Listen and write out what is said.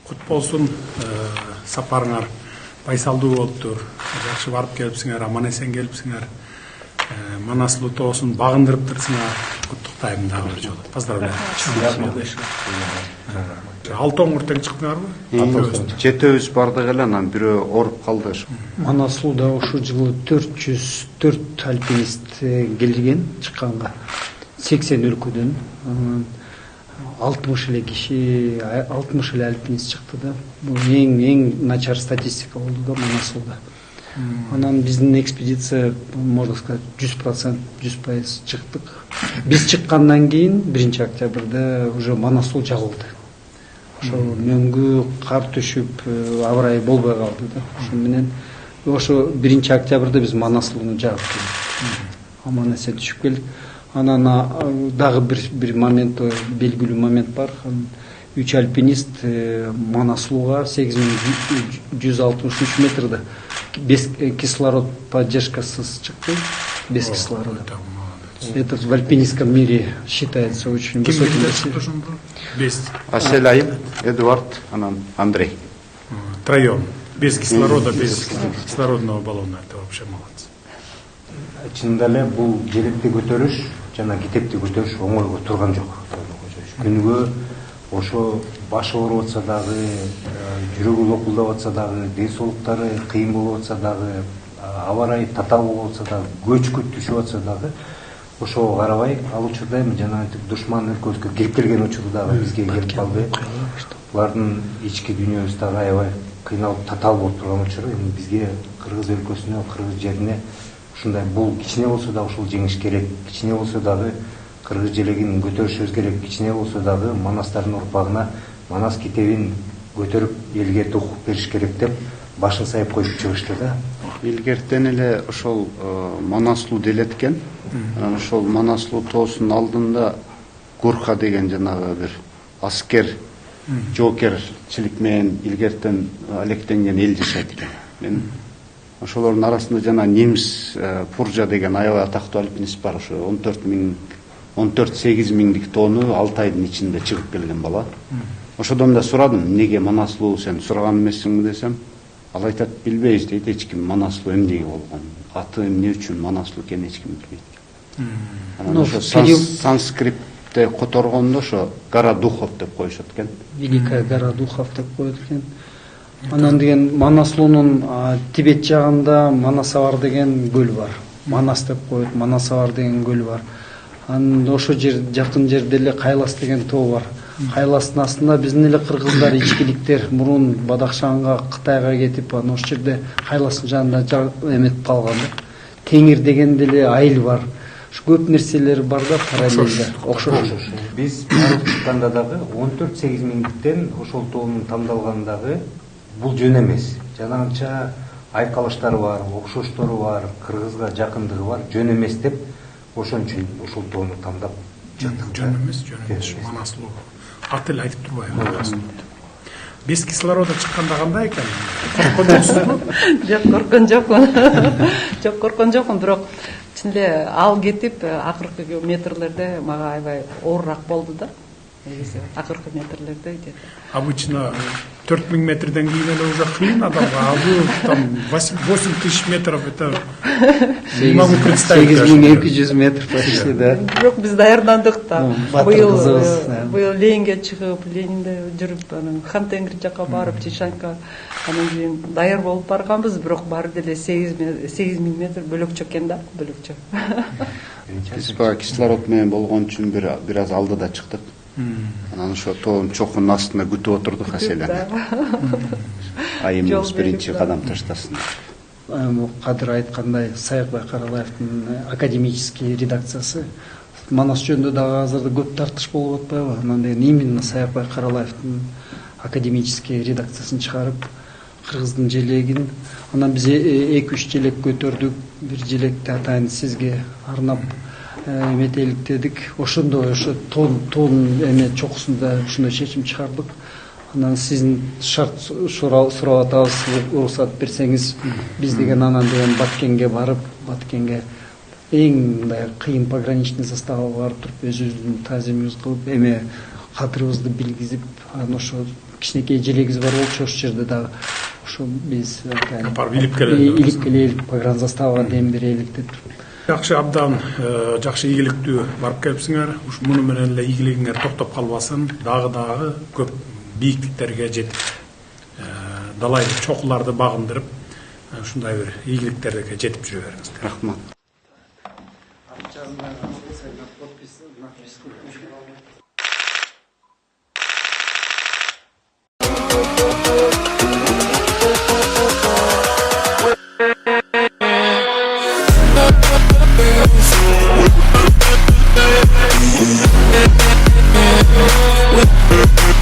Кут болсун, сапарыңар байсалдуу болуптур. Жакшы барып келипсиңер, аман эсен келипсиңер. Манас Сулуу тоосун багындырыптырсыңар. Куттуктайм дагы бир жолу. Поздравляю. Алтон тең чыктыңарбы? Жетөөбүз бардык эле, анан бирөө ооруп калды. Манас Сулууда ушул жылы 404 альпинист келген чыкканга. 80 өлкөдөн 60 эле киши, 60 эле альпинист чыкты да. Бул эң начар статистика болду да Манас Сулууда. Анан биздин экспедиция, можно сказать, 100%, 100% чыктык. Биз чыккандан кийин 1 октябрда уже Манас Сулуу жабылды. Ошо мөңгү кар түшүп, аба-ырайы болбой калды да. Ошо менен ошо 1 октябрда биз Манас Сулууну жаап келдик. Аман эсен түшүп келдик. Анан дагы бир момент, белгилүү момент бар. 3 альпинист Манас Сулууга 8163 метрде без кислород поддержкасыз чыкты. Без кислорода. Это в альпинистском мире считается очень высоким. Без. Аселайым, Эдуард, анан Андрей. Троем. Без кислорода, без кислородного баллона. Это вообще молодцы. Чынында эле бул желекти көтөрүш жана китепти көтөрүш оңойго турган жок. Күнгө ошо башы ооруп атса дагы, жүрөгү локулдап атса дагы, ден соолуктары кыйын болуп атса дагы, аба-ырайы татаал болуп атса дагы, көчкү түшүп атса дагы, ошого карабай ал учурда жана душман өлкөбүзгө кирип келген учурда дагы бизге келип калды. Булардын ички дүйнөбүз дагы аябай кыйналып татаал болуп турган учуру бизге Кыргыз өлкөсүнө, Кыргыз жерине ушундай бул кичине болсо дагы ушул жеңиш керек, кичине болсо дагы Кыргыз желегин көтөрүшүбүз керек, кичине болсо дагы Манастардын урпагына Манас китебин көтөрүп элге дух бериш керек деп башын сайып коюп чыгышты да. Илгертен эле ошол Манас Сулуу делеткен. Анан ошол Манас Сулуу тоосунун алдында Гурха деген жанагы бир аскер жоокерчилик менен илгертен алектенген эл жашайт экен. Мен ошолордун арасында жана немис Пуржа деген аябай атактуу альпинист бар. Ошо 14-8 миңдик тоону 6 айдын ичинде чыгып келген бала. Ошодон да сурадым, эмнеге Манас Сулуу сен сураган эмессиңби десем, ал айтат, билбейбиз дейт, эч ким Манас Сулуу эмнеге болгон, аты эмне үчүн Манас Сулуу экенин эч ким билбейт. Анан ошо санскритте которгондо ошо Гора Духов деп коюшат экен. Великая гора Духов деп коет экен. Анан деген Манас Сулуунун Тибет жагында Манасавар деген көл бар. Манас деп коет, Манасавар деген көл бар. Анан ошо жер жакын жерде эле Кайлас деген тоо бар. Кайластын астында биздин эле кыргыздар ичкиликтер мурун Бадахшанга, Кытайга кетип, анан ошол жерде Кайластын жанында эметип калган да. Теңир деген деле айыл бар. Көп нерселер бар да параллельде. Окшош. Биз барып чыкканда дагы 14-8 миңдиктен ошол тоонун тамдалгандагы бул жөн эмес. Жанагынча айкалыштары бар, окшоштору бар, кыргызга жакындыгы бар, жөн эмес деп ошон үчүн ошол тоону тандап чыктык. Жөн эмес, Манас Сулуу. Аты эле айтып турбайбы Манас Сулуу. Без кислорода чыкканда кандай экен? Корккон жоксузбу? Жок, корккон жокмун. Жок, корккон жокмун, бирок чын эле ал кетип акыркы метрлерде мага аябай оорураак болду да. Негизи акыркы метрлерде Обычно 4000 метрден кийин эле уже кыйын адамга, а бул там 8000 метров, это не могу представить. 8200 метров почти, да. Бирок биз даярдандык да. Быйыл Ленинге чыгып, Ленинде жүрүп, анан Хан-Тенгри жака барып, Чишанка, анан кийин даяр болуп барганбыз, бирок баары деле 8000 метр бөлөкчө экен да, бөлөкчө. Биз баягы кислород менен болгон үчүн бир аз алдыда чыктык. Анан ошо тоонун чокунун астында күтүп отурдук Аселени. Айымыбыз биринчи кадам таштасын. Кадыр айткандай, Саякбай Каралаевдин академический редакциясы Манас жөнүндө дагы азырда көп тартыш болуп атпайбы? Анан деген именно Саякбай Каралаевдин академический редакциясын чыгарып, кыргыздын желегин, анан биз 2-3 желек көтөрдүк. Бир желекти атайын сизге арнап эметелик дедик. Ошондо ошо тоон эме чокусунда ушундай чечим чыгардык. Анан сиздин шарт сурап атабыз, уруксат берсеңиз, биз деген анан деген Баткенге барып, Баткенге эң мындай кыйын пограничный заставга барып туруп өзүбүздүн тазимибизди кылып, эме кадырыбызды билгизип, анан ошо кичинекей желегибиз бар болчу, ошол жерде дагы ошо биз барып илип келели. илип келели, погранзаставага дем берелик деп. Жакшы, абдан жакшы ийгиликтүү барып келипсиңер. Ушу муну менен эле ийгилигиңер токтоп калбасын, дагы көп бийиктиктерге жетип, далайдык чокуларды багындырып, ушундай бир ийгиликтерге жетип жүрө бериңиздер. Рахмат. With